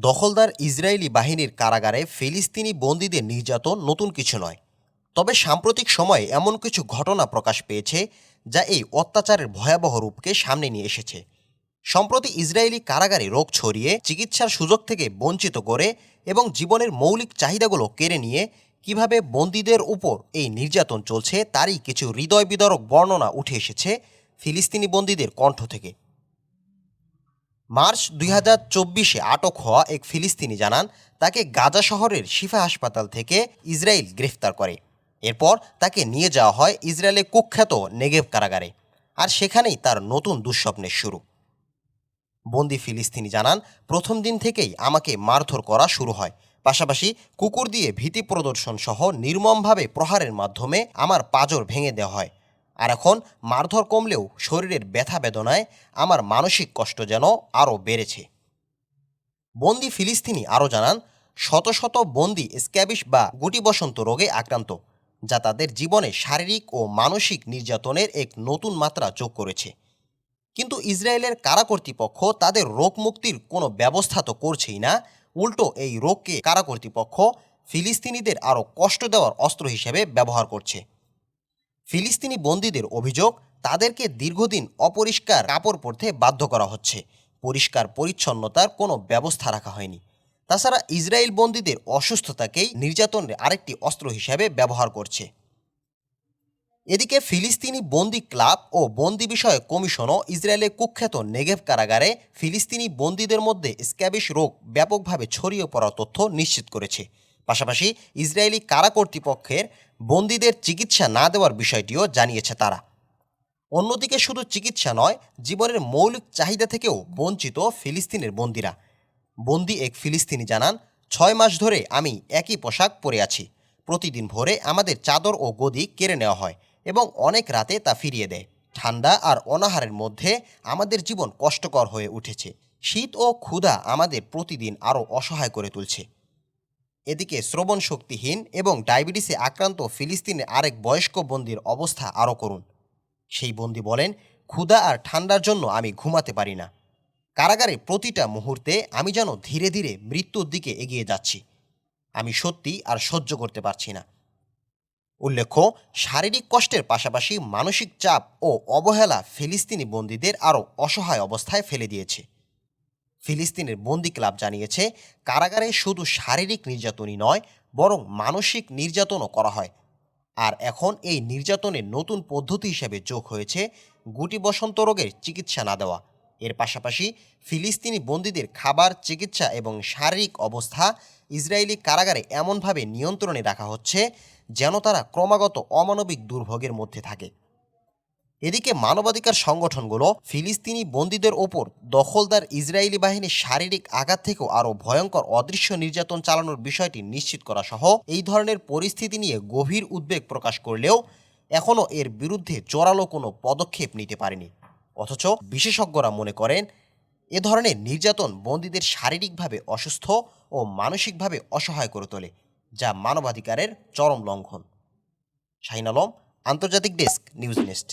দখলদার ইসরায়েলি বাহিনীর কারাগারে ফিলিস্তিনি বন্দীদের নির্যাতন নতুন কিছু নয়। তবে সাম্প্রতিক সময়ে এমন কিছু ঘটনা প্রকাশ পেয়েছে যা এই অত্যাচারের ভয়াবহ রূপকে সামনে নিয়ে এসেছে। সম্প্রতি ইসরায়েলি কারাগারে রোগ ছড়িয়ে চিকিৎসার সুযোগ থেকে বঞ্চিত করে এবং জীবনের মৌলিক চাহিদাগুলো কেড়ে নিয়ে কিভাবে বন্দীদের উপর এই নির্যাতন চলছে তারই কিছু হৃদয় বিদারক বর্ণনা উঠে এসেছে ফিলিস্তিনি বন্দীদের কণ্ঠ থেকে। মার্চ 2024-এ আটক হওয়া এক ফিলিস্তিনি জানান তাকে গাজা শহরের শিফা হাসপাতাল থেকে ইসরায়েল গ্রেফতার করে। এরপর তাকে নিয়ে যাওয়া হয় ইসরায়েলের কুখ্যাত নেগেভ কারাগারে, আর সেখানেই তার নতুন দুঃস্বপ্নের শুরু। বন্দি ফিলিস্তিনি জানান, প্রথম দিন থেকেই আমাকে মারধর করা শুরু হয়, পাশাপাশি কুকুর দিয়ে ভীতি প্রদর্শন সহ নির্মমভাবে প্রহারের মাধ্যমে আমার পাঁজর ভেঙে দেওয়া হয়। আর এখন মারধর কমলেও শরীরের ব্যথা বেদনায় আমার মানসিক কষ্ট যেন আরও বেড়েছে। বন্দি ফিলিস্তিনি আরও জানান, শত শত বন্দি স্ক্যাবিস বা গুটি বসন্ত রোগে আক্রান্ত, যা তাদের জীবনে শারীরিক ও মানসিক নির্যাতনের এক নতুন মাত্রা যোগ করেছে। কিন্তু ইসরায়েলের কারা কর্তৃপক্ষ তাদের রোগ মুক্তির কোনো ব্যবস্থা তো করছেই না, উল্টো এই রোগকে কারা কর্তৃপক্ষ ফিলিস্তিনিদের আরও কষ্ট দেওয়ার অস্ত্র হিসেবে ব্যবহার করছে। ফিলিস্তিনি বন্দীদের অভিযোগ, তাদেরকে দীর্ঘদিন অপরিষ্কার কাপড় পরতে বাধ্য করা হচ্ছে, পরিষ্কার পরিচ্ছন্নতার কোনো ব্যবস্থা রাখা হয়নি। তাছাড়া ইসরায়েল বন্দীদের অসুস্থতাকেই নির্যাতনের আরেকটি অস্ত্র হিসেবে ব্যবহার করছে। এদিকে ফিলিস্তিনি বন্দি ক্লাব ও বন্দি বিষয়ক কমিশনও ইসরায়েলের কুখ্যাত নেগেভ কারাগারে ফিলিস্তিনি বন্দীদের মধ্যে স্ক্যাবিস রোগ ব্যাপকভাবে ছড়িয়ে পড়ার তথ্য নিশ্চিত করেছে। পাশাপাশি ইসরায়েলি কারা কর্তৃপক্ষের বন্দীদের চিকিৎসা না দেওয়ার বিষয়টিও জানিয়েছে তারা। অন্যদিকে শুধু চিকিৎসা নয়, জীবনের মৌলিক চাহিদা থেকেও বঞ্চিত ফিলিস্তিনের বন্দীরা। বন্দি এক ফিলিস্তিনি জানান, 6 মাস ধরে আমি একই পোশাক পরে আছি। প্রতিদিন ভোরে আমাদের চাদর ও গদি কেড়ে নেওয়া হয় এবং অনেক রাতে তা ফিরিয়ে দেয়। ঠান্ডা আর অনাহারের মধ্যে আমাদের জীবন কষ্টকর হয়ে উঠেছে। শীত ও ক্ষুধা আমাদের প্রতিদিন আরও অসহায় করে তুলছে। এদিকে শ্রবণ শক্তিহীন এবং ডায়াবেটিসে আক্রান্ত ফিলিস্তিনের আরেক বয়স্ক বন্দির অবস্থা আরও করুণ। সেই বন্দি বলেন, ক্ষুধা আর ঠান্ডার জন্য আমি ঘুমাতে পারি না। কারাগারে প্রতিটা মুহূর্তে আমি যেন ধীরে ধীরে মৃত্যুর দিকে এগিয়ে যাচ্ছি। আমি সত্যি আর সহ্য করতে পারছি না। উল্লেখ্য, শারীরিক কষ্টের পাশাপাশি মানসিক চাপ ও অবহেলা ফিলিস্তিনি বন্দীদের আরও অসহায় অবস্থায় ফেলে দিয়েছে। ফিলিস্তিনের বন্দি ক্লাব জানিয়েছে, কারাগারে শুধু শারীরিক নির্যাতনই নয়, বরং মানসিক নির্যাতনও করা হয়। আর এখন এই নির্যাতনের নতুন পদ্ধতি হিসেবে যোগ হয়েছে গুটি বসন্ত রোগের চিকিৎসা না দেওয়া। এর পাশাপাশি ফিলিস্তিনি বন্দীদের খাবার, চিকিৎসা এবং শারীরিক অবস্থা ইসরায়েলি কারাগারে এমনভাবে নিয়ন্ত্রণে রাখা হচ্ছে যেন তারা ক্রমাগত অমানবিক দুর্ভোগের মধ্যে থাকে। এদিকে মানবাধিকার সংগঠনগুলো ফিলিস্তিনি বন্দীদের ওপর দখলদার ইসরায়েলি বাহিনীর শারীরিক আঘাত থেকেও আরও ভয়ঙ্কর অদৃশ্য নির্যাতন চালানোর বিষয়টি নিশ্চিত করা সহ এই ধরনের পরিস্থিতি নিয়ে গভীর উদ্বেগ প্রকাশ করলেও এখনও এর বিরুদ্ধে জোরালো কোনো পদক্ষেপ নিতে পারেনি। অথচ বিশেষজ্ঞরা মনে করেন, এ ধরনের নির্যাতন বন্দীদের শারীরিকভাবে অসুস্থ ও মানসিকভাবে অসহায় করে তোলে, যা মানবাধিকারের চরম লঙ্ঘন। শাহিন আলম, আন্তর্জাতিক ডেস্ক, নিউজ নেস্ট।